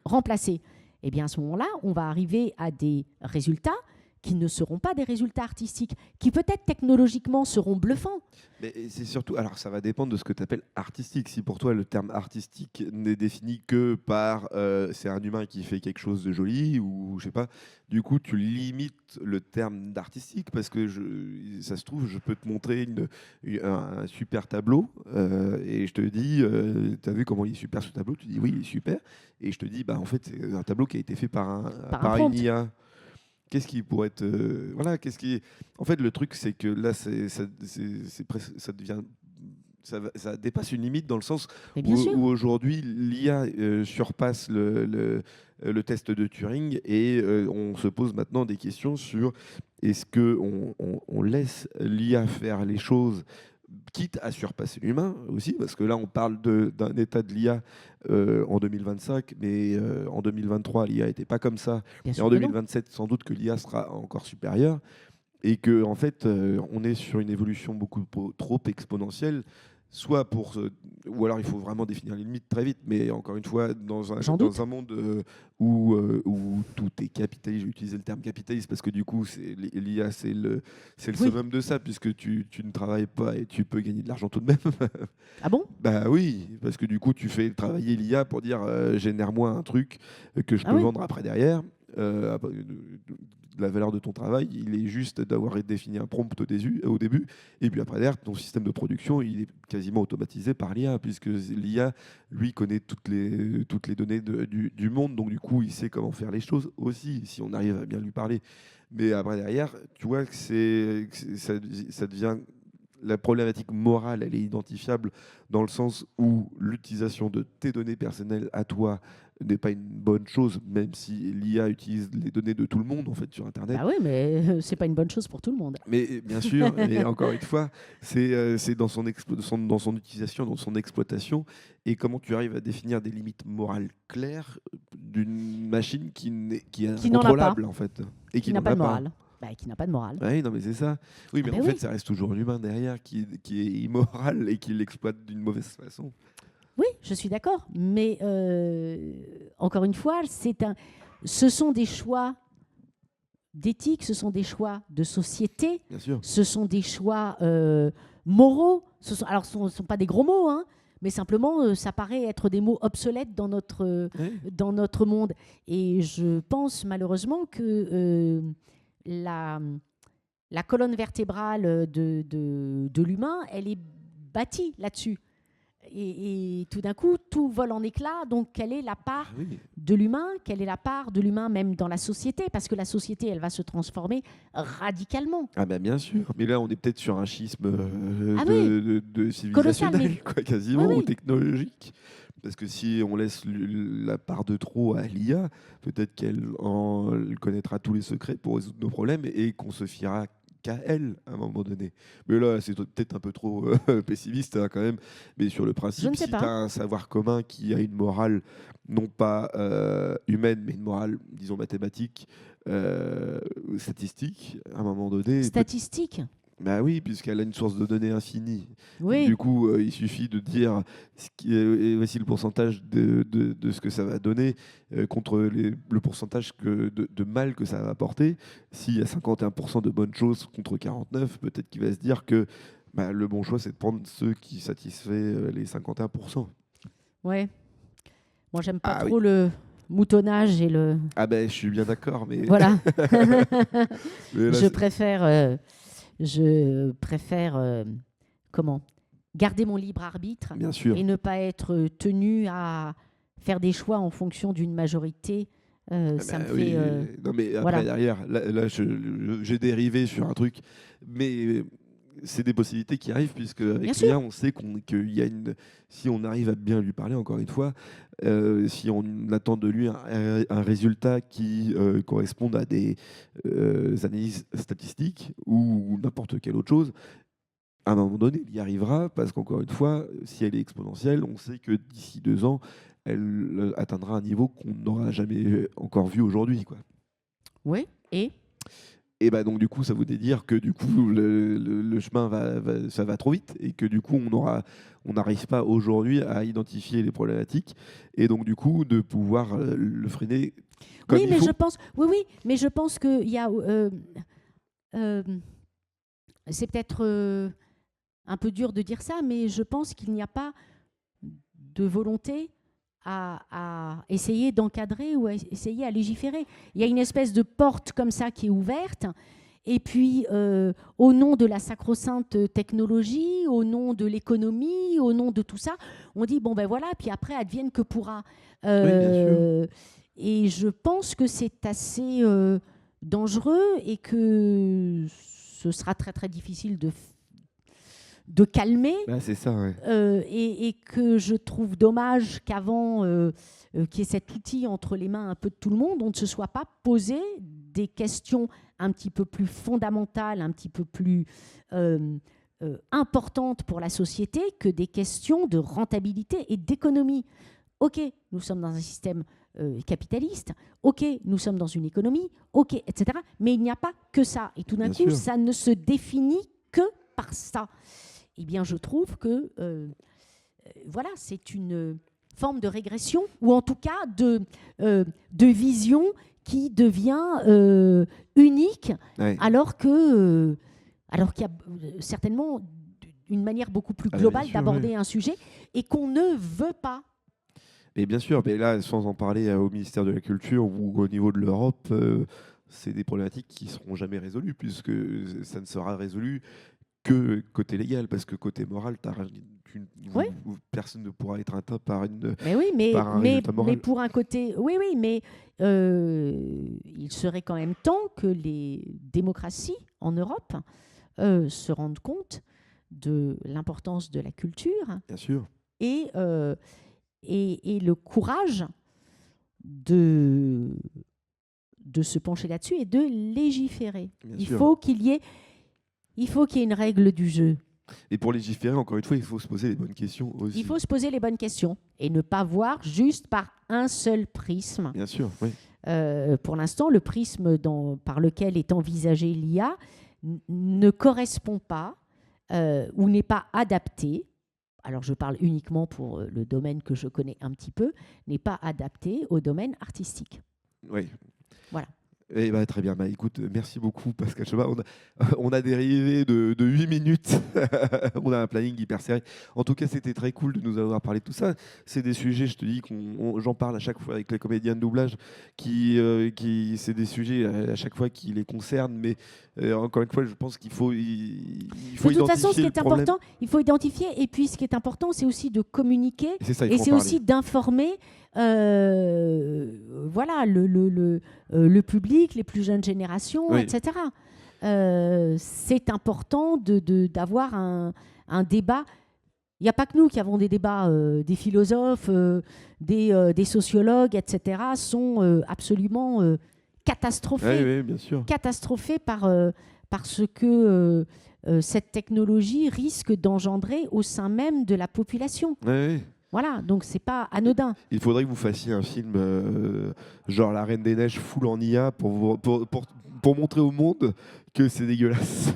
Speaker 2: Remplacer. Eh bien, à ce moment-là, on va arriver à des résultats qui ne seront pas des résultats artistiques, qui peut-être technologiquement seront bluffants.
Speaker 1: Mais c'est surtout, alors ça va dépendre de ce que tu appelles artistique. Si pour toi le terme artistique n'est défini que par c'est un humain qui fait quelque chose de joli ou je sais pas, du coup tu limites le terme d'artistique parce que ça se trouve, je peux te montrer un super tableau et je te dis, t'as vu comment il est super ce tableau? Tu dis oui, il est super. Et je te dis, bah en fait, c'est un tableau qui a été fait
Speaker 2: Par un
Speaker 1: par une
Speaker 2: prompt.
Speaker 1: IA. Qu'est-ce qui pourrait être. Voilà, qu'est-ce qui. En fait, le truc, c'est que là, ça devient. Ça dépasse une limite dans le sens
Speaker 2: Mais bien sûr.
Speaker 1: où aujourd'hui, l'IA surpasse le test de Turing et on se pose maintenant des questions sur est-ce qu'on laisse l'IA faire les choses quitte à surpasser l'humain aussi, parce que là on parle d'un état de l'IA en 2025, mais en 2023 l'IA n'était pas comme ça,
Speaker 2: Bien
Speaker 1: et en
Speaker 2: sûr que non.
Speaker 1: 2027 sans doute que l'IA sera encore supérieure, et que en fait on est sur une évolution beaucoup trop exponentielle, soit ou alors il faut vraiment définir les limites très vite, mais encore une fois
Speaker 2: J'en doute.
Speaker 1: dans un monde où tout est capitaliste, j'ai utilisé le terme capitaliste parce que du coup l'IA c'est le
Speaker 2: Oui.
Speaker 1: summum de ça, puisque tu ne travailles pas et tu peux gagner de l'argent tout de même.
Speaker 2: Ah bon?
Speaker 1: Bah oui, parce que du coup tu fais travailler l'IA pour dire génère-moi un truc que je
Speaker 2: Ah
Speaker 1: peux
Speaker 2: oui.
Speaker 1: vendre après derrière. La valeur de ton travail, il est juste d'avoir défini un prompt au début, et puis après derrière, ton système de production, il est quasiment automatisé par l'IA, puisque l'IA, lui, connaît toutes les données du monde, donc du coup, il sait comment faire les choses aussi, si on arrive à bien lui parler. Mais après derrière, tu vois ça devient... La problématique morale, elle est identifiable dans le sens où l'utilisation de tes données personnelles à toi n'est pas une bonne chose, même si l'IA utilise les données de tout le monde en fait sur Internet.
Speaker 2: Bah oui, mais c'est pas une bonne chose pour tout le monde.
Speaker 1: Mais bien sûr, et encore une fois, c'est dans dans son utilisation, dans son exploitation, et comment tu arrives à définir des limites morales claires d'une machine qui est
Speaker 2: Qui n'en a pas,
Speaker 1: incontrôlable en fait, et
Speaker 2: qui
Speaker 1: qui
Speaker 2: n'a
Speaker 1: n'en
Speaker 2: pas
Speaker 1: a
Speaker 2: de
Speaker 1: pas.
Speaker 2: morale. Bah, qui n'a pas de morale.
Speaker 1: Oui, non, mais c'est ça. Oui,
Speaker 2: Ah
Speaker 1: mais
Speaker 2: ben
Speaker 1: en fait,
Speaker 2: oui.
Speaker 1: ça reste toujours l'humain derrière qui est immoral et qui l'exploite d'une mauvaise façon.
Speaker 2: Oui, je suis d'accord. Mais encore une fois, ce sont des choix d'éthique, ce sont des choix de société,
Speaker 1: Bien sûr.
Speaker 2: ce sont des choix moraux. Alors, ce ne sont pas des gros mots, hein, mais simplement, ça paraît être des mots obsolètes
Speaker 1: Oui.
Speaker 2: dans notre monde. Et je pense malheureusement que la, la colonne vertébrale de l'humain, elle est bâtie là-dessus. Et tout d'un coup, tout vole en éclats. Donc, quelle est la part
Speaker 1: Ah oui.
Speaker 2: de l'humain? Quelle est la part de l'humain même dans la société? Parce que la société, elle va se transformer radicalement.
Speaker 1: Ah ben bien sûr. Mais là, on est peut-être sur un schisme
Speaker 2: Ah oui,
Speaker 1: de
Speaker 2: colossal. Mais
Speaker 1: civilisationnel, quoi,
Speaker 2: oui,
Speaker 1: quasiment, ou
Speaker 2: oui,
Speaker 1: technologique. Parce que si on laisse la part de trop à l'IA, peut-être elle connaîtra tous les secrets pour résoudre nos problèmes et qu'on se fiera qu'à elle à un moment donné. Mais là, c'est peut-être un peu trop pessimiste hein, quand même. Mais sur le
Speaker 2: je
Speaker 1: principe,
Speaker 2: ne sais
Speaker 1: si tu
Speaker 2: pas.
Speaker 1: as un savoir commun qui a une morale, non pas humaine, mais une morale, disons, mathématique, statistique, à un moment donné,
Speaker 2: Statistique.
Speaker 1: bah oui, puisqu'elle a une source de données infinie. Donc,
Speaker 2: Oui,
Speaker 1: du coup, il suffit de dire et voici le pourcentage de ce que ça va donner contre le pourcentage de mal que ça va apporter. S'il y a 51% de bonnes choses contre 49, peut-être qu'il va se dire que bah, le bon choix, c'est de prendre ceux qui satisfait les 51%.
Speaker 2: ouais. Moi, j'aime pas
Speaker 1: Ah oui.
Speaker 2: trop le moutonnage et le.
Speaker 1: Ah ben, je suis bien d'accord, mais,
Speaker 2: Voilà.
Speaker 1: mais là,
Speaker 2: je préfère. Je préfère. Comment? Garder mon libre arbitre
Speaker 1: bien sûr.
Speaker 2: et ne pas être tenu à faire des choix en fonction d'une majorité.
Speaker 1: Ah
Speaker 2: Ça me
Speaker 1: bah oui,
Speaker 2: fait.
Speaker 1: non mais après
Speaker 2: Voilà.
Speaker 1: derrière, là, j'ai dérivé sur un truc, mais c'est des possibilités qui arrivent puisque
Speaker 2: Bien
Speaker 1: avec
Speaker 2: sûr.
Speaker 1: l'IA, on sait qu'il y a si on arrive à bien lui parler, encore une fois, si on attend de lui un résultat qui corresponde à des analyses statistiques ou n'importe quelle autre chose, à un moment donné, il y arrivera parce qu'encore une fois, si elle est exponentielle, on sait que d'ici 2 ans, elle atteindra un niveau qu'on n'aura jamais encore vu aujourd'hui, quoi.
Speaker 2: Oui. Et
Speaker 1: Et bah donc du coup, ça voudrait dire que du coup le chemin ça va trop vite et que du coup on n'arrive pas aujourd'hui à identifier les problématiques et donc du coup de pouvoir le freiner comme
Speaker 2: Oui,
Speaker 1: il
Speaker 2: mais
Speaker 1: faut.
Speaker 2: mais je pense qu'il y a, euh, c'est peut-être un peu dur de dire ça, mais je pense qu'il n'y a pas de volonté à essayer d'encadrer ou à essayer à légiférer. Il y a une espèce de porte comme ça qui est ouverte. Et puis, au nom de la sacro-sainte technologie, au nom de l'économie, au nom de tout ça, on dit, bon ben voilà, puis après, advienne que pourra.
Speaker 1: Oui, bien sûr.
Speaker 2: Et je pense que c'est assez dangereux et que ce sera très très difficile de calmer.
Speaker 1: Bah, c'est ça, ouais.
Speaker 2: Et que je trouve dommage qu'avant qu'il y ait cet outil entre les mains un peu de tout le monde, on ne se soit pas posé des questions un petit peu plus fondamentales, un petit peu plus importantes pour la société que des questions de rentabilité et d'économie. Ok, nous sommes dans un système capitaliste, ok, nous sommes dans une économie, ok, etc. Mais il n'y a pas que ça. Et tout d'un
Speaker 1: Bien
Speaker 2: coup,
Speaker 1: sûr.
Speaker 2: ça ne se définit que par ça. Eh bien, je trouve que voilà, c'est une forme de régression, ou en tout cas de vision qui devient unique,
Speaker 1: Ouais.
Speaker 2: alors que alors qu'il y a certainement une manière beaucoup plus
Speaker 1: Ah, bien
Speaker 2: globale
Speaker 1: sûr, ouais.
Speaker 2: d'aborder un sujet et qu'on ne veut pas.
Speaker 1: Et bien sûr, mais là, sans en parler au ministère de la Culture ou au niveau de l'Europe, c'est des problématiques qui ne seront jamais résolues, puisque ça ne sera résolu que côté légal, parce que côté moral,
Speaker 2: Oui,
Speaker 1: personne ne pourra être atteint par,
Speaker 2: mais oui,
Speaker 1: par un résultat
Speaker 2: mais
Speaker 1: moral.
Speaker 2: pour un côté, oui, mais il serait quand même temps que les démocraties en Europe se rendent compte de l'importance de la culture
Speaker 1: Bien sûr,
Speaker 2: et, et le courage de, de se pencher là-dessus et de légiférer.
Speaker 1: bien
Speaker 2: Il
Speaker 1: sûr.
Speaker 2: faut qu'il y ait, il faut qu'il y ait une règle du jeu.
Speaker 1: Et pour légiférer, encore une fois, il faut se poser les bonnes questions aussi.
Speaker 2: Il faut se poser les bonnes questions et ne pas voir juste par un seul prisme.
Speaker 1: Bien sûr, oui.
Speaker 2: Pour l'instant, le prisme par lequel est envisagée l'IA ne correspond pas ou n'est pas adapté. Alors je parle uniquement pour le domaine que je connais un petit peu, n'est pas adapté au domaine artistique.
Speaker 1: Oui.
Speaker 2: Voilà.
Speaker 1: Eh ben, très bien. Bah, écoute, merci beaucoup, Pascal Cheva. On a dérivé de 8 minutes. On a un planning hyper serré. En tout cas, c'était très cool de nous avoir parlé de tout ça. C'est des sujets, je te dis, j'en parle à chaque fois avec les comédiens de doublage, c'est des sujets à chaque fois qui les concernent. Mais encore une fois, je pense il faut
Speaker 2: De toute façon, ce
Speaker 1: identifier
Speaker 2: qui
Speaker 1: le
Speaker 2: est
Speaker 1: problème.
Speaker 2: important, il faut identifier. Et puis, ce qui est important, c'est aussi de communiquer.
Speaker 1: Et c'est ça, il
Speaker 2: Et
Speaker 1: faut en
Speaker 2: c'est
Speaker 1: parler.
Speaker 2: aussi d'informer voilà, le public, les plus jeunes générations,
Speaker 1: Oui.
Speaker 2: etc. C'est important d'avoir un débat. Il n'y a pas que nous qui avons des débats. Des philosophes, des sociologues, etc. sont absolument catastrophés.
Speaker 1: Oui, bien sûr.
Speaker 2: Catastrophés par ce que cette technologie risque d'engendrer au sein même de la population.
Speaker 1: Oui.
Speaker 2: Voilà, donc c'est pas anodin.
Speaker 1: Il faudrait que vous fassiez un film genre La Reine des Neiges full en IA pour montrer au monde que c'est dégueulasse.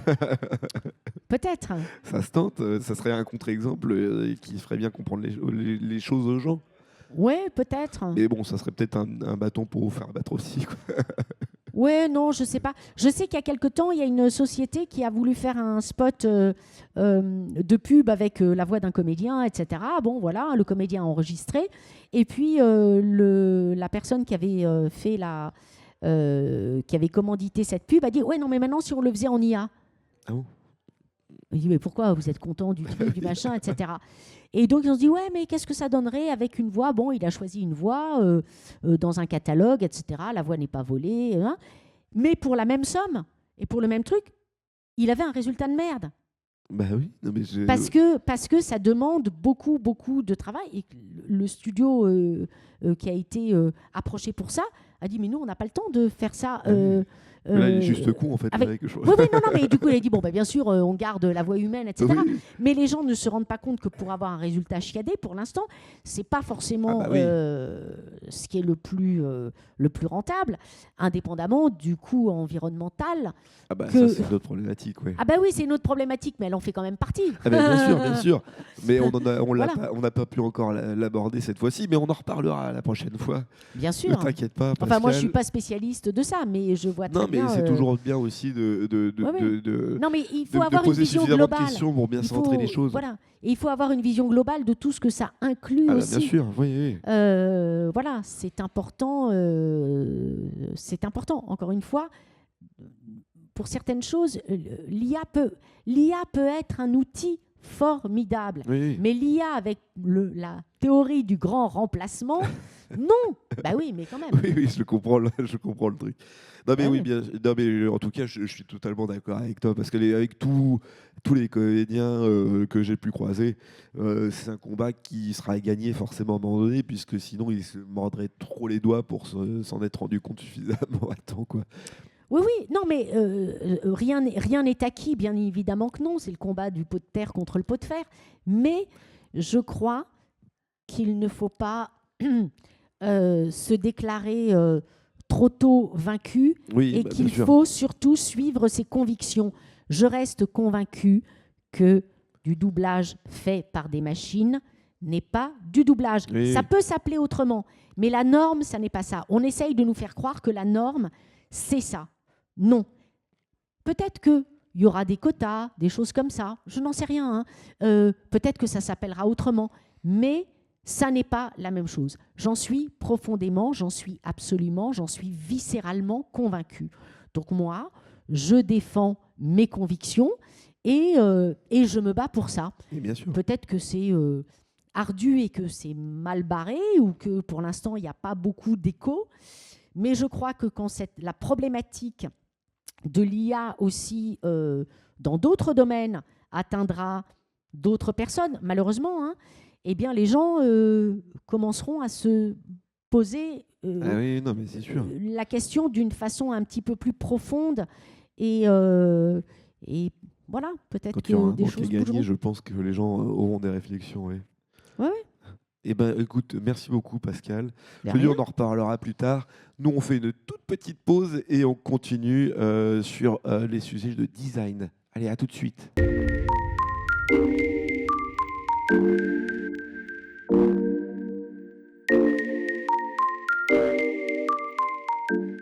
Speaker 2: Peut-être.
Speaker 1: Ça se tente, ça serait un contre-exemple qui ferait bien comprendre les choses aux gens.
Speaker 2: Ouais, peut-être.
Speaker 1: Mais bon, ça serait peut-être un bâton pour vous faire battre aussi, quoi.
Speaker 2: Ouais, non, je sais pas. Je sais qu'il y a quelque temps, il y a une société qui a voulu faire un spot de pub avec la voix d'un comédien, etc. Bon, voilà, le comédien a enregistré. Et puis, la personne qui avait fait qui avait commandité cette pub a dit, ouais, non, mais maintenant, si on le faisait en IA.
Speaker 1: Ah bon?
Speaker 2: Il dit, mais pourquoi vous êtes content du truc, du machin, etc. Et donc, on se dit, ouais, mais qu'est-ce que ça donnerait avec une voix? Bon, il a choisi une voix dans un catalogue, etc. La voix n'est pas volée. Hein. Mais pour la même somme et pour le même truc, il avait un résultat de merde.
Speaker 1: Bah oui, non mais
Speaker 2: Parce que ça demande beaucoup, beaucoup de travail. Et le studio qui a été approché pour ça a dit, mais nous, on n'a pas le temps de faire ça
Speaker 1: Là, il est juste con, en fait.
Speaker 2: avec...
Speaker 1: le mec, je
Speaker 2: Oui, oui, non, non, mais du coup, il a dit, bon, bah, bien sûr, on garde la voix humaine, etc.
Speaker 1: Oui.
Speaker 2: Mais les gens ne se rendent pas compte que pour avoir un résultat chiadé, pour l'instant, c'est pas forcément
Speaker 1: Ah bah oui.
Speaker 2: ce qui est le plus rentable, indépendamment du coût environnemental.
Speaker 1: Ah bah
Speaker 2: que...
Speaker 1: ça, c'est une autre problématique, ouais.
Speaker 2: Ah bah oui, c'est une autre problématique, mais elle en fait quand même partie.
Speaker 1: Ah bah, bien sûr, bien sûr. Mais on
Speaker 2: Voilà.
Speaker 1: n'a pas pu encore l'aborder cette fois-ci, mais on en reparlera la prochaine fois.
Speaker 2: Bien
Speaker 1: Ne
Speaker 2: sûr.
Speaker 1: t'inquiète pas, Pascal.
Speaker 2: Enfin, moi, je suis pas spécialiste de ça, mais je vois très
Speaker 1: Non, mais
Speaker 2: bien.
Speaker 1: c'est toujours bien aussi
Speaker 2: Non, mais il faut
Speaker 1: de
Speaker 2: avoir une
Speaker 1: poser
Speaker 2: vision
Speaker 1: suffisamment de
Speaker 2: globale.
Speaker 1: questions pour bien
Speaker 2: Il
Speaker 1: centrer
Speaker 2: faut,
Speaker 1: les choses.
Speaker 2: voilà. Et il faut avoir une vision globale de tout ce que ça inclut
Speaker 1: Ah bah,
Speaker 2: aussi.
Speaker 1: bien sûr, oui, oui.
Speaker 2: Voilà, c'est important. C'est important. Encore une fois, pour certaines choses, l'IA peut être un outil formidable.
Speaker 1: Oui.
Speaker 2: Mais l'IA avec la théorie du grand remplacement, non. Bah oui, mais quand même.
Speaker 1: Oui, oui, je comprends le truc. Non, mais
Speaker 2: Ah
Speaker 1: oui,
Speaker 2: oui.
Speaker 1: bien, non, mais en tout cas, je suis totalement d'accord avec toi, parce qu'avec tous les comédiens que j'ai pu croiser, c'est un combat qui sera gagné forcément à un moment donné, puisque sinon, ils se mordraient trop les doigts pour s'en être rendu compte suffisamment à temps, quoi.
Speaker 2: Oui, oui, non, mais rien n'est acquis, bien évidemment que non. C'est le combat du pot de terre contre le pot de fer. Mais je crois qu'il ne faut pas se déclarer trop tôt vaincu
Speaker 1: Oui,
Speaker 2: et
Speaker 1: bah,
Speaker 2: qu'il
Speaker 1: bien sûr.
Speaker 2: faut surtout suivre ses convictions. Je reste convaincu que du doublage fait par des machines n'est pas du doublage.
Speaker 1: Oui.
Speaker 2: Ça peut s'appeler autrement, mais la norme, ça n'est pas ça. On essaye de nous faire croire que la norme, c'est ça. Non. Peut-être qu'il y aura des quotas, des choses comme ça. Je n'en sais rien. Peut-être que ça s'appellera autrement. Mais ça n'est pas la même chose. J'en suis profondément, j'en suis absolument, j'en suis viscéralement convaincue. Donc moi, je défends mes convictions et je me bats pour ça.
Speaker 1: Et bien sûr.
Speaker 2: Peut-être que c'est ardu et que c'est mal barré ou que pour l'instant, il n'y a pas beaucoup d'écho. Mais je crois que quand la problématique de l'IA aussi dans d'autres domaines atteindra d'autres personnes, malheureusement, hein, eh bien les gens commenceront à se poser
Speaker 1: Ah oui, non, mais c'est sûr.
Speaker 2: la question d'une façon un petit peu plus profonde et voilà, peut-être
Speaker 1: Quand il y aura
Speaker 2: que
Speaker 1: un
Speaker 2: des
Speaker 1: manque
Speaker 2: choses
Speaker 1: à gagner,
Speaker 2: bougeront.
Speaker 1: je pense que les gens auront des réflexions. Oui.
Speaker 2: Ouais, ouais.
Speaker 1: Eh ben, écoute, merci beaucoup, Pascal.
Speaker 2: De
Speaker 1: Je te dis,
Speaker 2: rien.
Speaker 1: on en reparlera plus tard. Nous, on fait une toute petite pause et on continue sur les sujets de design. Allez, à tout de suite.